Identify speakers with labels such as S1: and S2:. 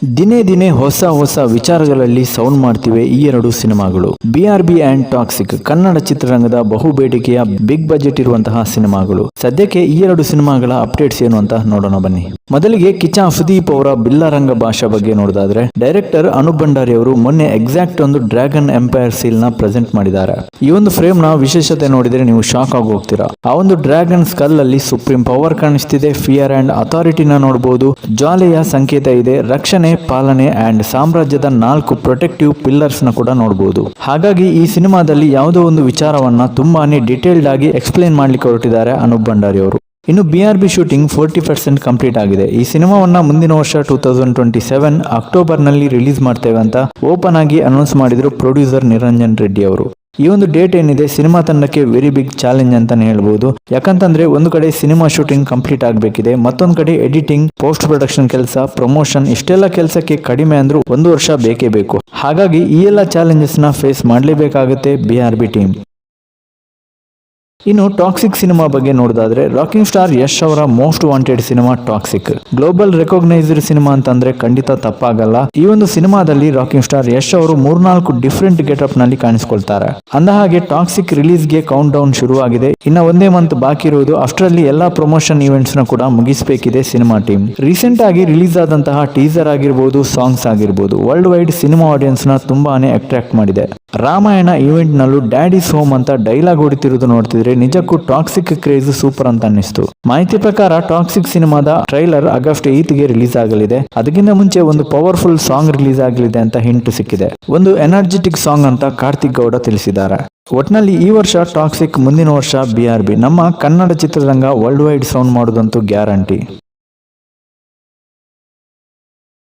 S1: ದಿನೇ ದಿನೇ ಹೊಸ ವಿಚಾರಗಳಲ್ಲಿ ಸೌಂಡ್ ಮಾಡ್ತಿವೆ ಈ ಎರಡು ಸಿನಿಮಾಗಳು. BRB ಅಂಡ್ ಟಾಕ್ಸಿಕ್ ಕನ್ನಡ ಚಿತ್ರರಂಗದ ಬಹುಬೇಡಿಕೆಯ ಬಿಗ್ ಬಜೆಟ್ ಇರುವಂತಹ ಸಿನಿಮಾಗಳು. ಸದ್ಯಕ್ಕೆ ಈ ಎರಡು ಸಿನಿಮಾಗಳ ಅಪ್ಡೇಟ್ಸ್ ಏನು ಅಂತ ನೋಡೋಣ ಬನ್ನಿ. ಮೊದಲಿಗೆ ಕಿಚ್ಚ ಸುದೀಪ್ ಅವರ ಬಿಲ್ಲರಂಗ ಭಾಷಾ ಬಗ್ಗೆ ನೋಡೋದಾದ್ರೆ, ಡೈರೆಕ್ಟರ್ ಅನೂಪ್ ಭಂಡಾರಿ ಅವರು ಮೊನ್ನೆ ಎಕ್ಸಾಕ್ಟ್ ಒಂದು ಡ್ರ್ಯಾಗನ್ ಎಂಪೈರ್ ಸೀಲ್ ನ ಪ್ರೆಸೆಂಟ್ ಮಾಡಿದ್ದಾರೆ. ಈ ಒಂದು ಫ್ರೇಮ್ ನ ವಿಶೇಷತೆ ನೋಡಿದ್ರೆ ನೀವು ಶಾಕ್ ಆಗಿ ಹೋಗ್ತೀರಾ. ಆ ಒಂದು ಡ್ರ್ಯಾಗನ್ ಸ್ಕಲ್ ಅಲ್ಲಿ ಸುಪ್ರೀಂ ಪವರ್ ಕಾಣಿಸ್ತಿದೆ, ಫಿಯರ್ ಅಂಡ್ ಅಥಾರಿಟಿನ ನೋಡಬಹುದು, ಜ್ವಾಲೆಯ ಸಂಕೇತ ಇದೆ, ರಕ್ಷಣೆ, ಪಾಲನೆ ಅಂಡ್ ಸಾಮ್ರಾಜ್ಯದ 4 ಪ್ರೊಟೆಕ್ಟಿವ್ ಪಿಲ್ಲರ್ಸ್ ನ ಕೂಡ ನೋಡಬಹುದು. ಹಾಗಾಗಿ ಈ ಸಿನಿಮಾದಲ್ಲಿ ಯಾವುದೋ ಒಂದು ವಿಚಾರವನ್ನ ತುಂಬಾನೇ ಡಿಟೇಲ್ಡ್ ಆಗಿ ಎಕ್ಸ್ಪ್ಲೇನ್ ಮಾಡ್ಲಿಕ್ಕೆ ಹೊರಟಿದ್ದಾರೆ ಅನೂಪ್ ಭಂಡಾರಿ ಅವರು. ಇನ್ನು BRB ಶೂಟಿಂಗ್ 40% ಕಂಪ್ಲೀಟ್ ಆಗಿದೆ. ಈ ಸಿನಿಮಾವನ್ನ ಮುಂದಿನ ವರ್ಷ 2027 ಅಕ್ಟೋಬರ್ ನಲ್ಲಿ ರಿಲೀಸ್ ಮಾಡ್ತೇವೆ ಅಂತ ಓಪನ್ ಆಗಿ ಅನೌನ್ಸ್ ಮಾಡಿದ್ರು ಪ್ರೊಡ್ಯೂಸರ್ ನಿರಂಜನ್ ರೆಡ್ಡಿ ಅವರು. ಈ ಒಂದು ಡೇಟ್ ಏನಿದೆ ಸಿನಿಮಾ ತಂಡಕ್ಕೆ ವೆರಿ ಬಿಗ್ ಚಾಲೆಂಜ್ ಅಂತಾನೆ ಹೇಳ್ಬಹುದು. ಯಾಕಂತಂದ್ರೆ ಒಂದು ಕಡೆ ಸಿನಿಮಾ ಶೂಟಿಂಗ್ ಕಂಪ್ಲೀಟ್ ಆಗಬೇಕಿದೆ, ಮತ್ತೊಂದು ಕಡೆ ಎಡಿಟಿಂಗ್, ಪೋಸ್ಟ್ ಪ್ರೊಡಕ್ಷನ್ ಕೆಲಸ, ಪ್ರಮೋಷನ್, ಇಷ್ಟೆಲ್ಲ ಕೆಲಸಕ್ಕೆ ಕಡಿಮೆ ಅಂದ್ರೂ 1 ವರ್ಷ ಬೇಕೇ ಬೇಕು. ಹಾಗಾಗಿ ಈ ಎಲ್ಲ ಚಾಲೆಂಜಸ್ ನ ಫೇಸ್ ಮಾಡಲೇಬೇಕಾಗುತ್ತೆ BRB ಟೀಮ್. ಇನ್ನು ಟಾಕ್ಸಿಕ್ ಸಿನಿಮಾ ಬಗ್ಗೆ ನೋಡೋದಾದ್ರೆ, ರಾಕಿಂಗ್ ಸ್ಟಾರ್ ಯಶ್ ಅವರ most wanted cinema toxic. Global recognised cinema ಅಂತಂದ್ರೆ ಖಂಡಿತ ತಪ್ಪಾಗಲ್ಲ. ಈ ಒಂದು ಸಿನಿಮಾದಲ್ಲಿ ರಾಕಿಂಗ್ ಸ್ಟಾರ್ ಯಶ್ ಅವರು 3-4 ಡಿಫ್ರೆಂಟ್ ಗೆಟಪ್ ನಲ್ಲಿ ಕಾಣಿಸಿಕೊಳ್ತಾರೆ. ಅಂದಹಾಗೆ ಟಾಕ್ಸಿಕ್ ರಿಲೀಸ್ ಗೆ ಕೌಂಟ್ ಡೌನ್ ಶುರುವಾಗಿದೆ. ಇನ್ನ 1 ಮಂತ್ ಬಾಕಿ ಇರುವುದು. ಅಷ್ಟರಲ್ಲಿ ಎಲ್ಲಾ ಪ್ರಮೋಷನ್ ಇವೆಂಟ್ಸ್ ನ ಕೂಡ ಮುಗಿಸಬೇಕಿದೆ ಸಿನಿಮಾ ಟೀಮ್. ರೀಸೆಂಟ್ ಆಗಿ ರಿಲೀಸ್ ಆದಂತಹ ಟೀಸರ್ ಆಗಿರಬಹುದು, ಸಾಂಗ್ಸ್ ಆಗಿರಬಹುದು, ವರ್ಲ್ಡ್ ವೈಡ್ ಸಿನಿಮಾ ಆಡಿಯನ್ಸ್ ನ ತುಂಬಾನೇ ಅಟ್ರಾಕ್ಟ್ ಮಾಡಿದೆ. ರಾಮಾಯಣ ಈವೆಂಟ್ ನಲ್ಲೂ ಡ್ಯಾಡೀಸ್ ಹೋಮ್ ಅಂತ ಡೈಲಾಗ್ ಹೊಡಿತಿರೋದು ನೋಡ್ತಿದ್ರೆ ನಿಜಕ್ಕೂ ಟಾಕ್ಸಿಕ್ ಕ್ರೇಜ್ ಸೂಪರ್ ಅಂತ ಅನ್ನಿಸ್ತು. ಮಾಹಿತಿ ಪ್ರಕಾರ ಟಾಕ್ಸಿಕ್ ಸಿನಿಮಾದ ಟ್ರೈಲರ್ ಆಗಸ್ಟ್ 8 ಗೆ ರಿಲೀಸ್ ಆಗಲಿದೆ. ಅದಕ್ಕಿಂತ ಮುಂಚೆ ಒಂದು ಪವರ್ಫುಲ್ ಸಾಂಗ್ ರಿಲೀಸ್ ಆಗಲಿದೆ ಅಂತ ಹಿಂಟ್ ಸಿಕ್ಕಿದೆ. ಒಂದು ಎನರ್ಜೆಟಿಕ್ ಸಾಂಗ್ ಅಂತ ಕಾರ್ತಿಕ್ ಗೌಡ ತಿಳಿಸಿದ್ದಾರೆ. ಒಟ್ನಲ್ಲಿ ಈ ವರ್ಷ ಟಾಕ್ಸಿಕ್, ಮುಂದಿನ ವರ್ಷ BRB. ನಮ್ಮ ಕನ್ನಡ ಚಿತ್ರರಂಗ ವರ್ಲ್ಡ್ ವೈಡ್ ಸೌಂಡ್ ಮಾಡೋದಂತೂ ಗ್ಯಾರಂಟಿ.